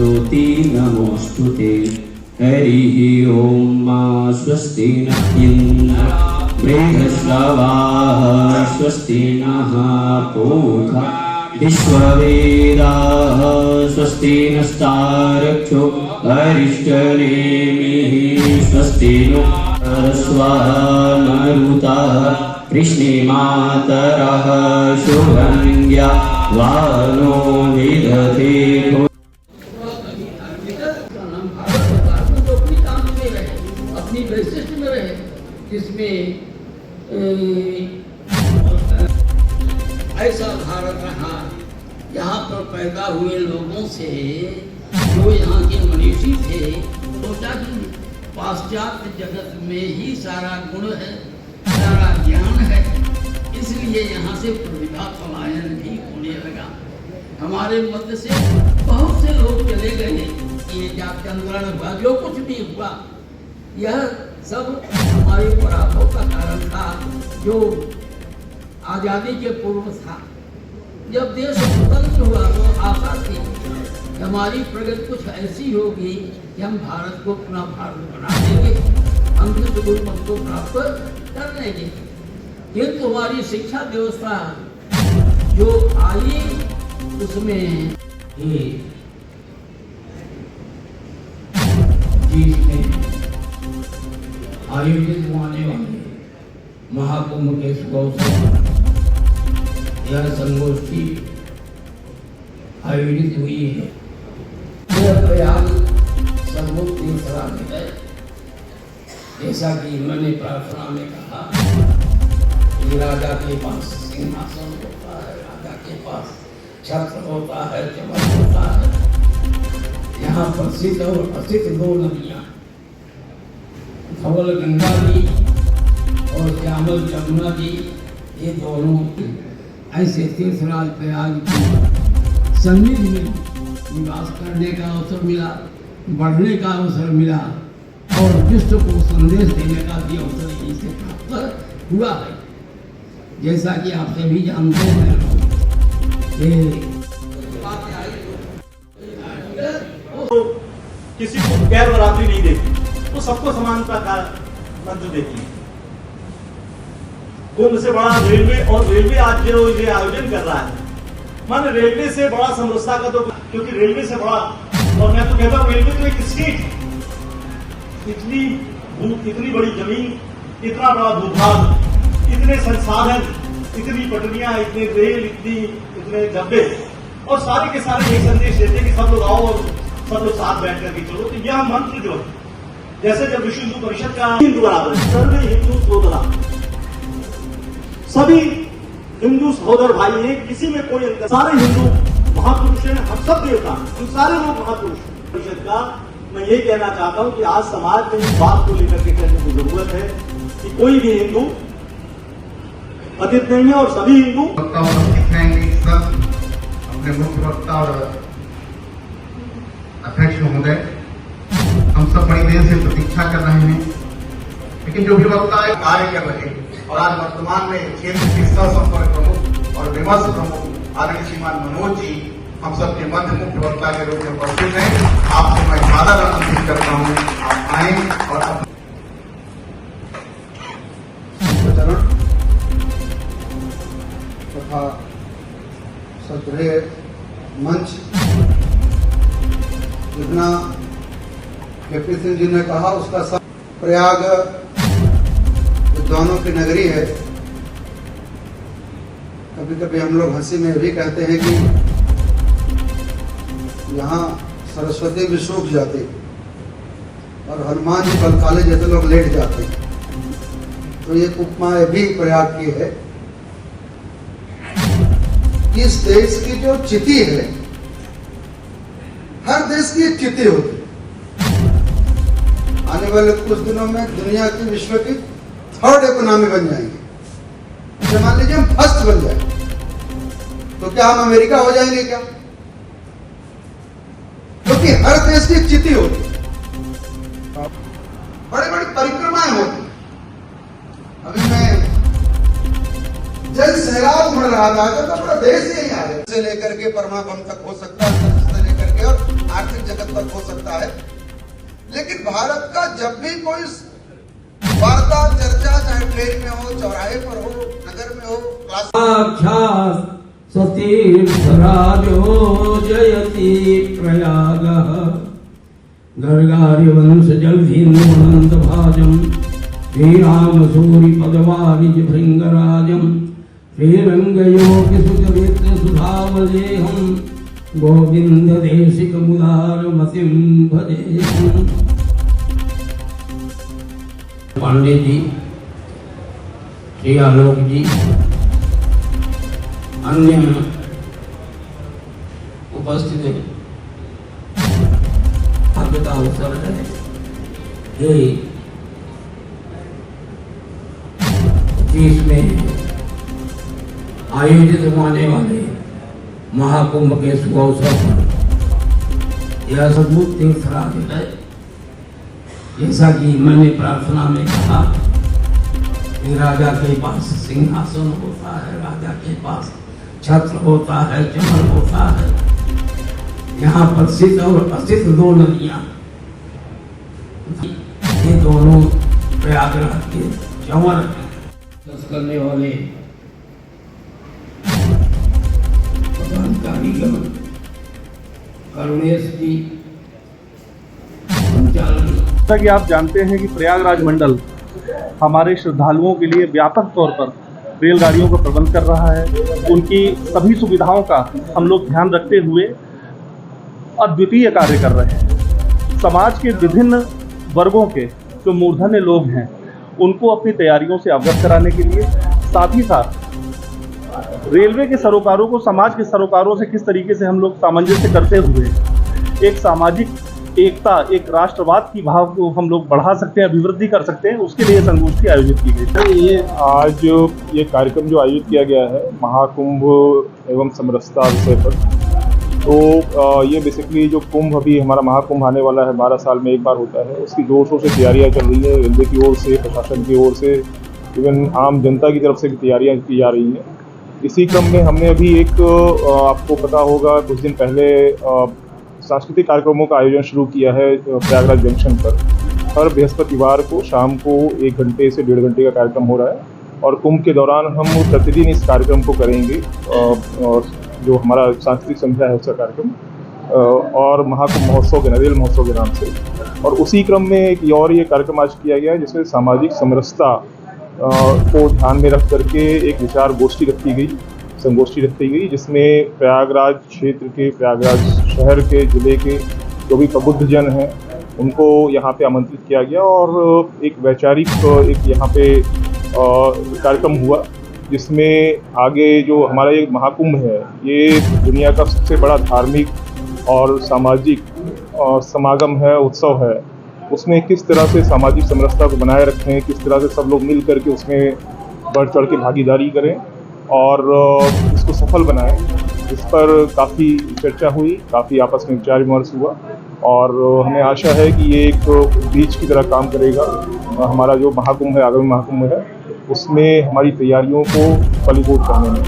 ज्योति नमोस्तुते। हरिः ओम मा स्वस्ति न इन्द्र बृहस्रवाः स्वस्ति नः पूषा विश्ववेदाः स्वस्ति नस्तार्क्ष्यो अरिष्टनेमिः स्वस्ति नो स्वमरुतः कृष्णेमातरः शुभङ्ग्या वानो विदधे। अपनी वैशिष्ट में रहे, जिसमें ऐसा भारत रहा। यहाँ पर पैदा हुए लोगों से जो यहाँ के मनीषी थे, सोचा कि पाश्चात्य जगत में ही सारा गुण है, सारा ज्ञान है, इसलिए यहाँ से प्रतिभा पलायन भी होने लगा। हमारे मध्य से बहुत से लोग चले गए। ये जाति आंदोलन हुआ, जो कुछ भी हुआ, यह सब हमारे पराभव का कारण था, जो आजादी के पूर्व था। जब देश स्वतंत्र हुआ तो आशा थी कि हमारी प्रगति कुछ ऐसी होगी कि हम भारत को अपना भारत बना देंगे, अंकित गुरुमत को प्राप्त कर लेंगे। किंतु हमारी शिक्षा व्यवस्था जो आई, उसमें आयोजित होने वाले महाकुंभ के शुभ अवसर यह संगोष्ठी आयोजित हुई है। यह प्रयाग सर्वोच्च तीर्थस्थल है। जैसा कि मैंने प्रार्थना में कहा कि राजा के पास सिंहासन होता है, राजा के पास छत्र होता है, चमन होता है। यहाँ प्रसिद्ध और प्रसिद्ध दो नदियाँ, धवल गंगा जी और श्यामल जमुना जी, ये दोनों ऐसे तीर्थराज प्रयाग की सन्निधि में निवास करने का अवसर मिला, बढ़ने का अवसर मिला और विश्व को संदेश देने का भी अवसर यहीं से प्राप्त हुआ है। जैसा कि आप सभी जानते हैं कि किसी को गैर बराबरी नहीं देती, तो सबको समानता का मंत्र देती है। कुंभ से बड़ा रेलवे, और रेलवे आज जो ये आयोजन कर रहा है, मान रेलवे से बड़ा समरसता का तो, क्योंकि रेलवे से बड़ा, और मैं तो कहता हूँ रेलवे तो एक स्टेट, इतनी बड़ी जमीन, इतना बड़ा भूभाग, इतने संसाधन, इतनी पटरियां, इतने रेल, इतने डब्बे, और सारे के सारे एक संदेश देते हैं कि सब लोग आओ और सब लोग साथ बैठ करके चलो। तो यह मंत्र जो है, जैसे जब विश्व हिंदू परिषद का हिंदू बराबर सर्वे हिंदू सोदरा, सभी हिंदू सहोदर भाई हैं, किसी में कोई अंतर, सारे हिंदू महापुरुष हैं, हम सब देवता, हम सारे लोग महापुरुष। परिषद का मैं यही कहना चाहता हूं कि आज समाज में इस बात को लेकर के कहने की जरूरत है कि कोई भी हिंदू पतित नहीं है और सभी हिंदू सब अपने मुख्य वक्ता और अध्यक्ष महोदय, हम सब बड़ी देर से प्रतीक्षा कर रहे हैं, लेकिन जो भी वक्ता कार्य कर रहे हैं, और आज वर्तमान में क्षेत्र शिक्षा संपर्क प्रमुख और विमर्श प्रमुख आदरणीय श्रीमान मनोज जी हम सबके मध्य मुख्य वक्ता के रूप में उपस्थित हैं। आपसे मैं सादर आमंत्रित करता हूं, आप आए और तथा सदृढ़ मंच, जितना केपी सिंह जी ने कहा उसका सब प्रयाग विद्वानों की नगरी है। कभी कभी हम लोग हंसी में भी कहते हैं कि यहाँ सरस्वती भी सूख जाती और हनुमान जी बलकाले जैसे लोग लेट जाते। तो ये उपमा भी प्रयाग की है। इस देश की जो चिति है, हर देश की एक चिति होती है। आने वाले कुछ दिनों में दुनिया की, विश्व की थर्ड इकोनॉमी बन जाएंगे। मान लीजिए हम फर्स्ट बन जाए तो क्या हम अमेरिका हो जाएंगे क्या? क्योंकि हर देश की एक चिति होती है, बड़ी बड़ी परिक्रमाएं होती। अभी मैं जल सैलाब उमड़ रहा था तो पूरा देश यही आ गया, से लेकर के परमा बम तक हो सकता है, से लेकर के के और आर्थिक जगत तक हो सकता है। लेकिन भारत का जब भी कोई वार्ता चर्चा, चाहे ट्रेन में हो, चौराहे पर हो, नगर में हो, क्लास साक्षात् सतीर्थराजो जयति प्रयागः गर्गार्यवंशजलधीन्द्रमनन्तभाजं श्रीरामसूरिपदवारिज भृङ्गराजं श्रीरङ्गयोगिसुचरित्रसुधावलेहं गोविन्ददेशिकमुदारमतिं भजेऽहम्। पांडे जी, श्री आलोक जी, अन्य उपस्थित हैं, आपका अवसर है ये 20 में आयोजित होने वाले महाकुंभ के शुभ अवसर पर यह सद्भुत तीर्थराज है। जैसा कि मैंने प्रार्थना में कहा कि राजा के पास सिंहासन होता है, राजा के पास छत्र होता है, चमर होता है। यहाँ प्रसिद्ध और असिद्ध दो नदियाँ, ये दोनों प्रयागराज के चंवर करने वाले पदाधिकारीगण, करुणेश जी, संचालन। जैसा कि आप जानते हैं कि प्रयागराज मंडल हमारे श्रद्धालुओं के लिए व्यापक तौर पर रेलगाड़ियों का प्रबंध कर रहा है। उनकी सभी सुविधाओं का हम लोग ध्यान रखते हुए अद्वितीय कार्य कर रहे हैं। समाज के विभिन्न वर्गों के जो मूर्धन्य लोग हैं उनको अपनी तैयारियों से अवगत कराने के लिए, साथ ही साथ रेलवे के सरोकारों को समाज के सरोकारों से किस तरीके से हम लोग सामंजस्य करते हुए एक सामाजिक एकता, एक राष्ट्रवाद की भाव को हम लोग बढ़ा सकते हैं, अभिवृद्धि कर सकते हैं, उसके लिए संगोष्ठी आयोजित की गई। ये आज ये कार्यक्रम जो आयोजित किया गया है महाकुंभ एवं समरसता विषय पर, तो ये बेसिकली जो कुंभ अभी हमारा महाकुंभ आने वाला है, 12 साल में एक बार होता है, उसकी जोर शोर से तैयारियां चल रही है। रेलवे की ओर से, प्रशासन की ओर से, इवन आम जनता की तरफ से भी तैयारियां की जा रही हैं। इसी क्रम में हमने अभी एक आपको पता होगा कुछ दिन पहले सांस्कृतिक कार्यक्रमों का आयोजन शुरू किया है प्रयागराज जंक्शन पर। हर बृहस्पतिवार को शाम को 1 घंटे से 1.5 घंटे का कार्यक्रम हो रहा है और कुंभ के दौरान हम प्रतिदिन इस कार्यक्रम को करेंगे। और जो हमारा सांस्कृतिक संध्या है उसका कार्यक्रम और महाकुंभ महोत्सव के रेल महोत्सव के नाम से। और उसी क्रम में एक और ये कार्यक्रम आज किया गया है जिसमें सामाजिक समरसता को ध्यान में रख करके एक विचार गोष्ठी रखी गई, संगोष्ठी रखी गई, जिसमें प्रयागराज क्षेत्र के, प्रयागराज शहर के, जिले के जो भी प्रबुद्ध जन हैं उनको यहाँ पे आमंत्रित किया गया और एक वैचारिक एक यहाँ पे कार्यक्रम हुआ, जिसमें आगे जो हमारा ये महाकुंभ है ये दुनिया का सबसे बड़ा धार्मिक और सामाजिक समागम है, उत्सव है। उसमें किस तरह से सामाजिक समरसता को बनाए रखें, किस तरह से सब लोग मिल कर के उसमें बढ़ चढ़ के भागीदारी करें और इसको सफल बनाएं, इस पर काफ़ी चर्चा हुई, काफ़ी आपस में विचार विमर्श हुआ और हमें आशा है कि ये एक बीज की तरह काम करेगा। हमारा जो महाकुंभ है, आगामी महाकुंभ है, उसमें हमारी तैयारियों को फलीभूत करने में।